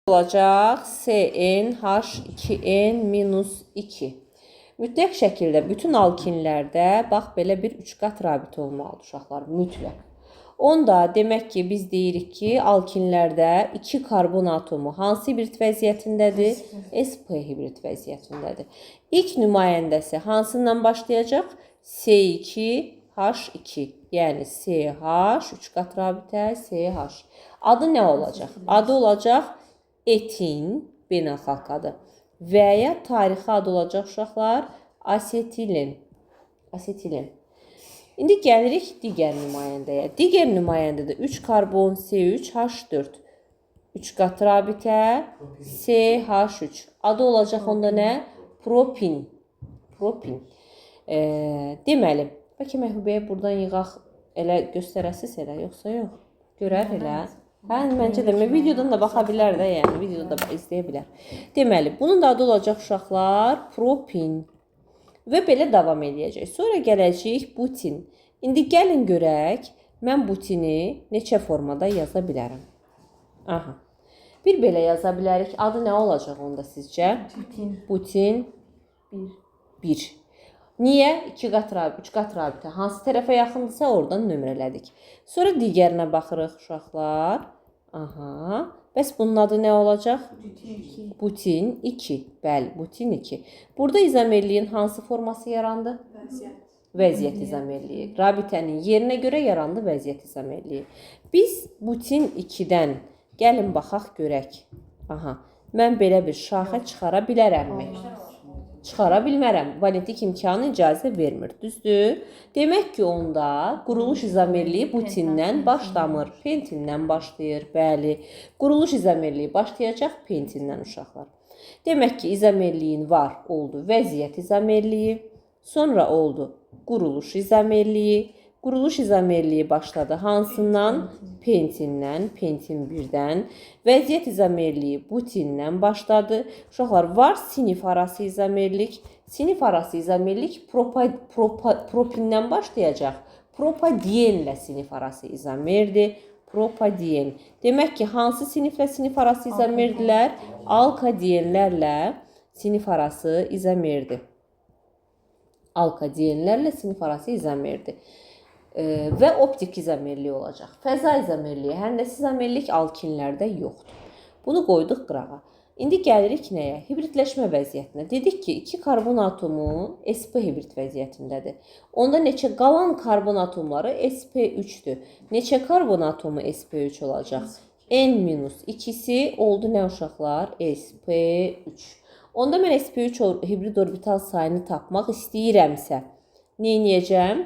olacaq CnH2n-2. Mütləq şəkildə bütün alkinlərdə bax belə bir 3 qat rabitə olmalıdır uşaqlar, mütləq. Onda demək ki, biz deyirik ki, alkinlərdə 2 karbon atomu hansı hibrid vəziyyətindədir? sp hibrid vəziyyətindədir. İlk nümayəndəsi hansından başlayacaq? C2H2, yəni CH, 3 qat rabitə, CH. Adı nə olacaq? Adı olacaq etin, beynəlxalq adı. Və ya tarixi adı olacaq uşaqlar asetilin. İndi gəlirik digər nümayəndəyə. Digər nümayəndədə 3 karbon C3H4. 3 qat rabitə CH3. Adı olacaq onda nə? Propin. Deməli, bəlkə Məhbubəyə buradan yığaq, elə göstərəsiz elə, yoxsa yox? Görər elə. Məncə də videodan da baxa bilər də, yəni videoda da izləyə bilər. Deməli, bunun da adı olacaq uşaqlar propin. Və belə davam edəcək. Sonra gələcəyik butin. İndi gəlin görək, mən butini neçə formada yaza bilərəm. Aha. Bir belə yaza bilərik. Adı nə olacaq onda sizcə? Butin 1. Niyə? 2 qat rabitə, 3 qat rabitə. Hansı tərəfə yaxındırsa oradan nömrələdik. Sonra digərinə baxırıq uşaqlar. Aha. Bəs bunun adı nə olacaq? Butin 2. Bəli, butin 2. Burada izomerliyin hansı forması yarandı? Vəziyyət izomerliyi. Rabitənin yerinə görə yarandı vəziyyət izomerliyi. Biz butin 2-dən gəlin baxaq görək. Aha. Mən belə bir şaxə çıxara bilərəmmi? Çıxara bilmərəm. Valentik imkanı icazə vermir. Düzdür? Demək ki, onda quruluş izomerliyi butindən başlamır. Pentindən başlayır. Bəli. Quruluş izomerliyi başlayacaq pentindən uşaqlar. Demək ki, izomerliyin var, oldu vəziyyət izomerliyi. Sonra oldu quruluş izomerliyi. Quruluş izomerliyi başladı hansından? Pentindən, pentin 1-dən. Vəziyyət izomerliyi butindən başladı. Uşaqlar, var sinif arası izomerlik. Sinif arası izomerlik propindən başlayacaq. Propadienlə sinif arası izomerdir. Propadiyen. Demək ki, hansı siniflə sinif arası izomerdirlər? Alkadienlərlə sinif arası izomerdir. Alkadienlərlə sinif arası izomerdir. Və optik izomerliyi olacaq. Fəza izomerliyi, həndəsi izomerlik alkinlərdə yoxdur. Bunu qoyduq qırağa. İndi gəlirik nəyə? Hibridləşmə vəziyyətinə. Dedik ki, 2 karbon atomu sp hibrid vəziyyətindədir. Onda neçə qalan karbon atomları sp3-dür. Neçə karbon atomu sp3 olacaq? N-2-si oldu nə uşaqlar? sp3. Onda mən sp3 hibrid orbital sayını tapmaq istəyirəmsə, nə edəcəm?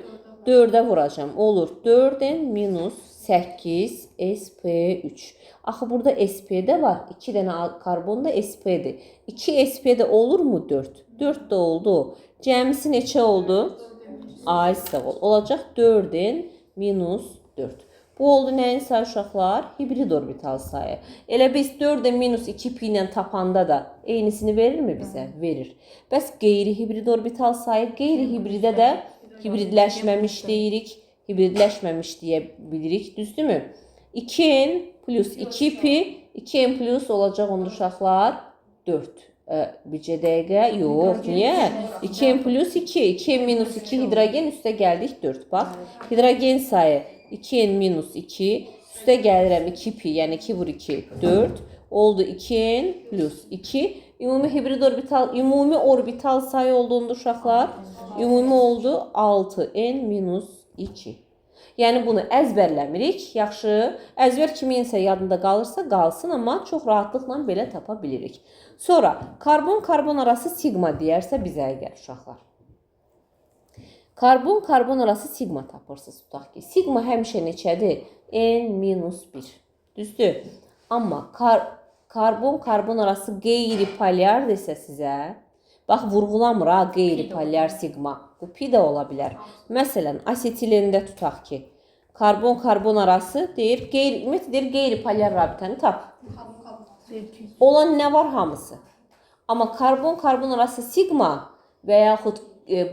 4-ə vuracam. Olur 4n-8 sp3. Axı burada sp-də var. 2 dənə karbon da sp-dir. 2 sp-də olurmu 4? 4 də oldu. Cəmisi neçə oldu? Ay sağ ol. Olacaq 4n-4. Bu oldu nəyin sayı uşaqlar? Hibrid orbital sayı. Elə biz 4n-2 pi ilə tapanda da eynisini verirmi bizə? Verir. Bəs qeyri-hibrid orbital sayı, qeyri-hibridə də hibridləşməmiş deyirik. Hibridləşməmiş deyə bilirik. Düzdürmü? 2n plus 2 pi, 2n plus olacaq onda uşaqlar 4. Bircə dəqiqə. Yox, niyə? 2n plus 2, 2n minus 2 hidrogen üstə gəldik 4. Bax, hidrogen sayı 2n minus 2, üstə gəlirəm 2 pi, yəni 2 vur 2, 4. Oldu 2n plus 2. Ümumi orbital sayı olduğunda uşaqlar, ümumi oldu 6n-2. Yəni bunu əzbərləmirik. Yaxşı, əzbər kiminsə yadında qalırsa qalsın, amma çox rahatlıqla belə tapa bilirik. Sonra karbon-karbon arası sigma deyərsə bizə əgər uşaqlar. Karbon-karbon arası sigma tapırsınız tutaq ki. Sigma həmişə neçədir? N-1. Düzdür? Amma karbon-karbon arası qeyri-polyar desə sizə, bax, vurğulamır ha, qeyri-polyar sigma. Bu pi də ola bilər. Məsələn, asetilində tutaq ki, karbon-karbon arası deyir, qeyri-polyar rabitəni tap. Olan nə var hamısı? Amma karbon-karbon arası sigma və yaxud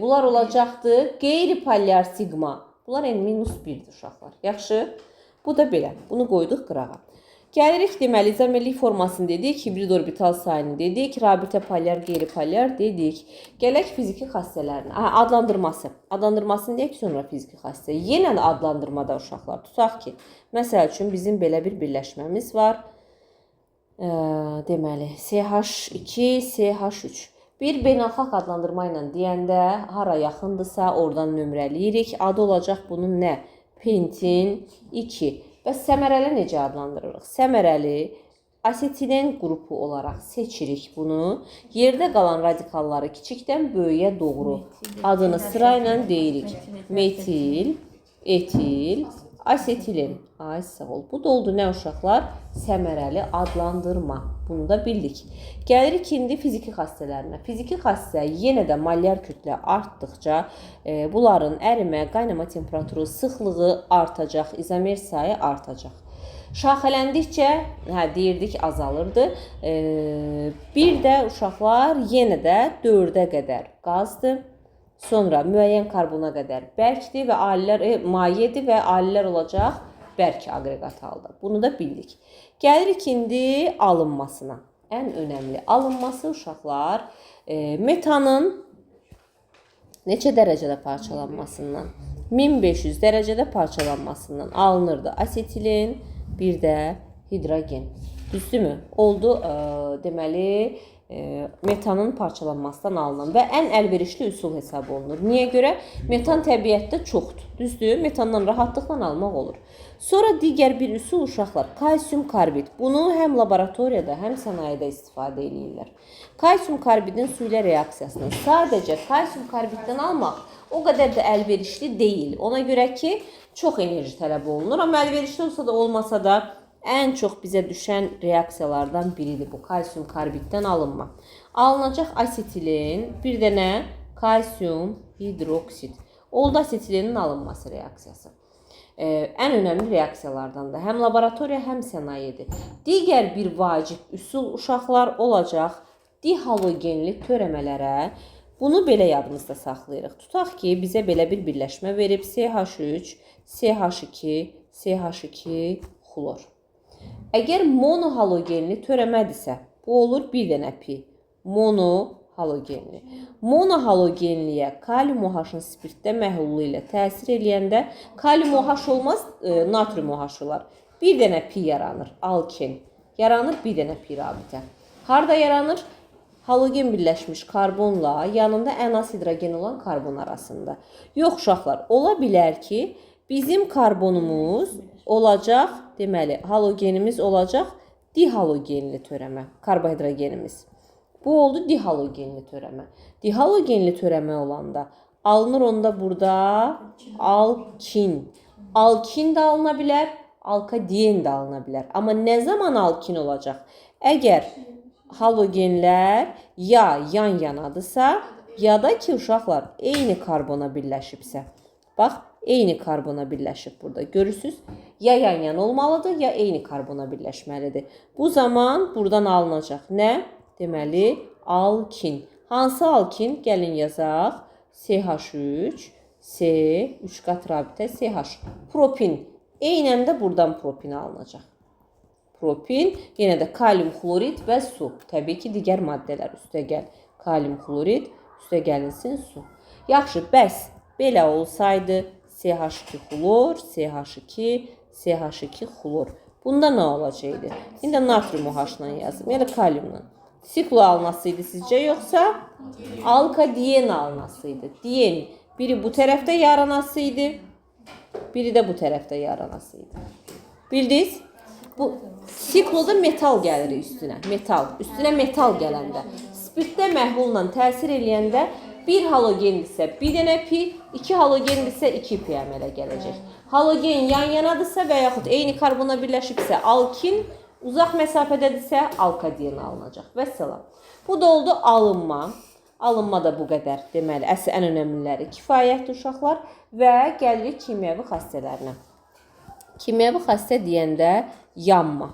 bunlar olacaqdır qeyri-polyar sigma. Bunlar N-1'dir uşaqlar. Yaxşı? Bu da belə. Bunu qoyduq qırağa. Gəlirik deməli izomerlik formasını dedik, hibrid orbital sayını dedik, rabitə polyar, qeyri-polyar dedik. Gələk fiziki xassələrinə. Adlandırması. Adlandırmasını deyək sonra fiziki xassə. Yenə də adlandırmada uşaqlar. Tutaq ki, məsəl üçün bizim belə bir birləşməmiz var. Deməli CH2, CH3. Bir beynəlxalq adlandırma ilə deyəndə hara yaxındırsa oradan nömrələyirik. Adı olacaq bunun nə? Pentin 2. Bəs səmərəli necə adlandırırıq? Səmərəli asetilen qrupu olaraq seçirik bunu. Yerdə qalan radikalları kiçikdən böyüyə doğru adını sırayla deyirik. Metil, etil, asetilen. Ay sağ ol. Bu da oldu nə uşaqlar? Səmərəli adlandırma. Bunu da bildik. Gəlirik indi fiziki xassələrinə. Fiziki xassə yenə də molyar kütlə artdıqca bunların ərimə, qaynama temperaturu, sıxlığı artacaq, izomer sayı artacaq. Şaxələndikcə, deyirdik azalırdı. Bir də uşaqlar yenə də 4-ə qədər qazdır. Sonra müəyyən karbona qədər bərkdir və alilər mayedir və alilər olacaq bərk aqreqat halda. Bunu da bildik. Gəlirik indi alınmasına. Ən önəmli alınması uşaqlar metanın neçə dərəcədə parçalanmasından? 1500 dərəcədə parçalanmasından alınırdı asetilen, bir də hidrogen. Düzdürmü? Oldu deməli metanın parçalanmasından alınan və ən əlverişli üsul hesab olunur. Niyə görə? Metan təbiətdə çoxdur. Düzdür? Metandan rahatlıqla almaq olur. Sonra digər bir üsul uşaqlar kalsium karbid. Bunu həm laboratoriyada, həm sənayedə istifadə edirlər. Kalsium karbidin su ilə reaksiyasını sadəcə kalsium karbiddən almaq o qədər də əlverişli deyil. Ona görə ki, çox enerji tələb olunur. Amma əlverişli olsa da olmasa da ən çox bizə düşən reaksiyalardan biridir bu kalsium karbiddən alınma. Alınacaq asetilen, bir dənə kalsium hidroksid. Oldu asetilenin alınması reaksiyası. Ən önəmli reaksiyalardan da həm laboratoriya, həm sənayedir. Digər bir vacib üsul uşaqlar olacaq dihalogenli törəmələrə. Bunu belə yadımızda saxlayırıq. Tutaq ki, bizə belə bir birləşmə verib CH3, CH2, CH2, xlor. Əgər monohalogenli törəmədirsə, bu olur bir dənə pi. Monohalogenli. Monohalogenliyə kalium OH-ın spirtdə məhlulu ilə təsir eləyəndə kalium OH olmaz, natrium OH olar. Bir dənə pi yaranır, alken. Yaranır bir dənə pi rabitə. Harada yaranır? Halogen birləşmiş karbonla yanında ən az hidrogen olan karbon arasında. Yox uşaqlar, ola bilər ki, bizim karbonumuz olacaq, deməli, halogenimiz olacaq dihalogenli törəmə, karbohidrogenimiz. Bu oldu dihalogenli törəmə. Dihalogenli törəmə olanda alınır onda burada alkin. Alkin də alına bilər, alkadien də alına bilər. Amma nə zaman alkin olacaq? Əgər halogenlər ya yan-yanadırsa, ya da ki uşaqlar eyni karbona birləşibsə. Bax, eyni karbona birləşib burada. Görürsünüz? Ya yan-yan olmalıdır, ya eyni karbona birləşməlidir. Bu zaman buradan alınacaq. Nə? Deməli, alkin. Hansı alkin? Gəlin yazaq. CH3, C, 3 qat rabitə, CH. Propin. Eynən də buradan propin alınacaq. Propin, yenə də kalium xlorid və su. Təbii ki, digər maddələr üstə gəl. Kalium xlorid, üstə gəlinsin su. Yaxşı, bəs belə olsaydı CH2 xlor, CH2, CH2 xlor. Bunda nə olacaqdı? İndi natrium OH-la yazım, ya da kaliumla. Siklo alınasıydı sizcə, yoxsa alkadien alınasıydı? Dien, biri bu tərəfdə yaranasıydı, biri də bu tərəfdə yaranasıydı. Bildiniz? Bu sikloda metal gəlir üstünə. Metal. Üstünə metal gələndə. Spirtdə məhvulla təsir eləyəndə bir halogendirsə bir dənə pi, iki halogendirsə 2 pi əmələ gələcək. Halogen yan-yanadırsa və yaxud eyni karbona birləşibsə alkin, uzaq məsafədədirsə alkadien alınacaq. Vəssalam. Bu da oldu alınma. Alınma da bu qədər. Deməli, əsl ən önəmliləri kifayətdir uşaqlar və gəlirik kimyəvi xassələrinə. Kimyəvi xassə deyəndə yanma.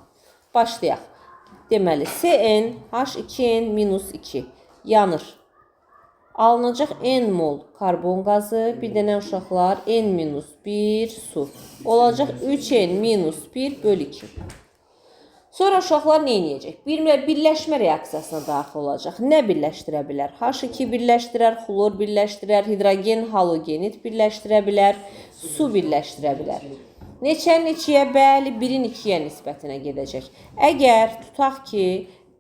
Başlayaq. Deməli, CnH2n-2 yanır. Alınacaq n mol karbon qazı, bir dənə uşaqlar n-1 su. Olacaq 3n-1 bölü 2. Sonra uşaqlar nə edəcək? Birləşmə reaksiyasına daxil olacaq. Nə birləşdirə bilər? H2 birləşdirər, xlor birləşdirər, hidrogen, halogenit birləşdirə bilər, su birləşdirə bilər. Neçəyə? Bəli, 1-in 2-yə nisbətinə gedəcək. Əgər tutaq ki,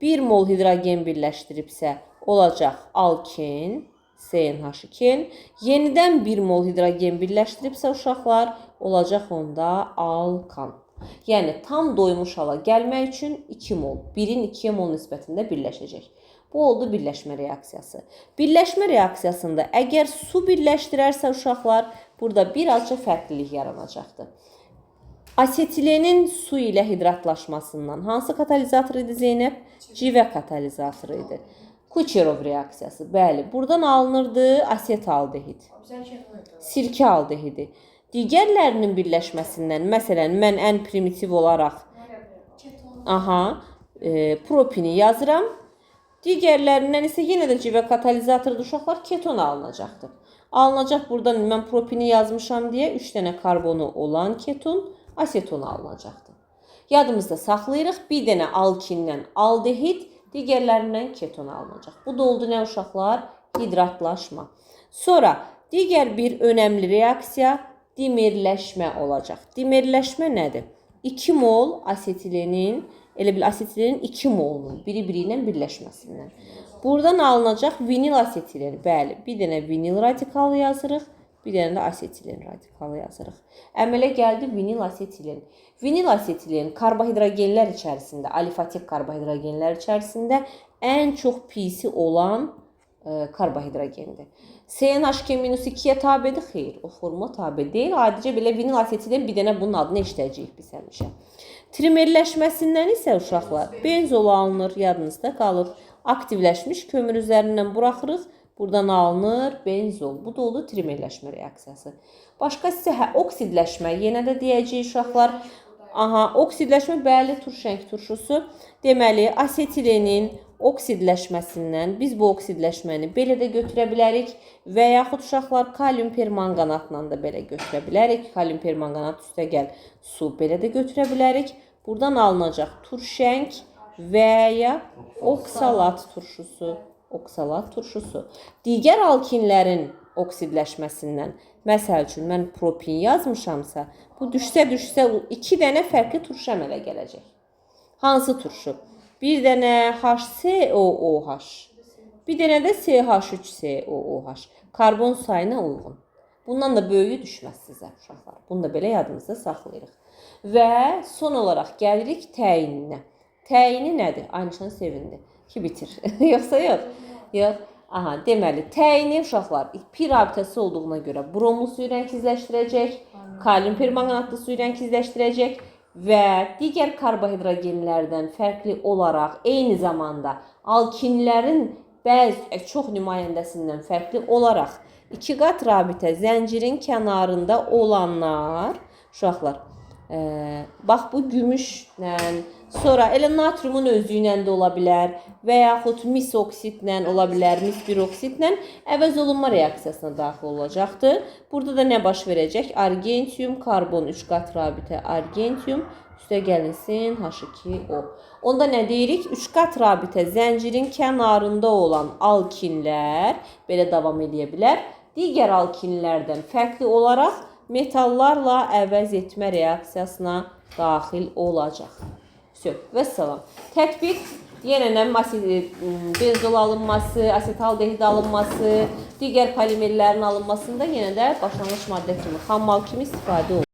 1 mol hidrogen birləşdiribsə, olacaq alkin, CnH2. Yenidən 1 mol hidrogen birləşdiribsə, uşaqlar, olacaq onda alkan. Yəni, tam doymuş hala gəlmək üçün 2 mol, 1-in 2-yə mol nisbətində birləşəcək. Bu oldu birləşmə reaksiyası. Birləşmə reaksiyasında əgər su birləşdirərsə uşaqlar, burada birazca fərqlilik yaranacaqdır. Asetilenin su ilə hidratlaşmasından hansı katalizator idi Zeynəb? Civə katalizatoru idi. Kucherov reaksiyası. Bəli, buradan alınırdı asetaldehid. Sirkə aldehidi. Digərlərinin birləşməsindən, məsələn, mən ən primitiv olaraq propini yazıram. Digərlərindən isə yenə də civə katalizatoru uşaqlar keton alınacaqdır. Alınacaq buradan mən propini yazmışam deyə 3 dənə karbonu olan keton, aseton alınacaqdır. Yadımızda saxlayırıq. Bir dənə alkindən aldehid, digərlərindən keton alınacaq. Bu da oldu nə uşaqlar? Hidratlaşma. Sonra digər bir önəmli reaksiya dimerləşmə olacaq. Dimerləşmə nədir? 2 mol asetilenin, elə bil asetilenin 2 molunun biri-biri ilə birləşməsindən. Buradan alınacaq vinil asetilen. Bəli, bir dənə vinil radikalı yazırıq. Bir dənə də asetilen radikalı yazırıq. Əmələ gəldi vinil asetilen. Vinil asetilen karbohidrogenlər içərisində, alifatik karbohidrogenlər içərisində ən çox pisi olan karbohidrogendir. CnH2-2-yə tabedir? Xeyr, o forma tabe deyil. Adicə belə vinil asetilen bir dənə bunun adını eşidəcəyik biz həmişə. Trimerləşməsindən isə uşaqlar benzol alınır, yadınızda qalır. Aktivləşmiş kömür üzərindən buraxırıq. Buradan alınır benzol. Bu da oldu trimerləşmə reaksiyası. Başqa isə oksidləşmə. Yenə də deyəcəyik uşaqlar. Oksidləşmə bəli turşenk turşusu. Deməli, asetilenin oksidləşməsindən biz bu oksidləşməni belə də götürə bilərik və yaxud uşaqlar kalium permanganatla da belə götürə bilərik. Kalium permanganat üstə gəl su belə də götürə bilərik. Buradan alınacaq turşenk və ya oksalat turşusu. Oksalat turşusu. Digər alkinlərin oksidləşməsindən, məsəl üçün mən propin yazmışamsa, bu düşsə 2 dənə fərqli turşu əmələ gələcək. Hansı turşu? Bir dənə HCOOH, bir dənə də CH3COOH. Karbon sayına uyğun. Bundan da böyüyü düşməz sizə uşaqlar. Bunu da belə yadımızda saxlayırıq. Və son olaraq gəlirik təyininə. Təyini nədir? Aynışan sevindi ki, bitir. Yoxsa yox? Yox. Deməli, təyini uşaqlar pi rabitəsi olduğuna görə bromlu suyu rəngizləşdirəcək, kalium permanganatlı suyu rəngizləşdirəcək və digər karbohidrogenlərdən fərqli olaraq eyni zamanda alkinlərin çox nümayəndəsindən fərqli olaraq 2 qat rabitə zəncirin kənarında olanlar uşaqlar, bax bu gümüşlə, sonra elə natriumun özü ilə də ola bilər və yaxud mis oksidlə ola bilər, mis bir oksidlə əvəz olunma reaksiyasına daxil olacaqdır. Burada da nə baş verəcək? Argentium, karbon 3 qat rabitə argentium, üstə gəlinsin H2O. Onda nə deyirik? 3 qat rabitə zəncirin kənarında olan alkinlər belə davam edə bilər. Digər alkinlərdən fərqli olaraq metallarla əvəz etmə reaksiyasına daxil olacaq. Vəssalam. Tətbiq yenə benzol alınması, asetaldehid alınması, digər polimerlərin alınmasında yenə də başlanğıc maddə kimi, xammal kimi istifadə olunur.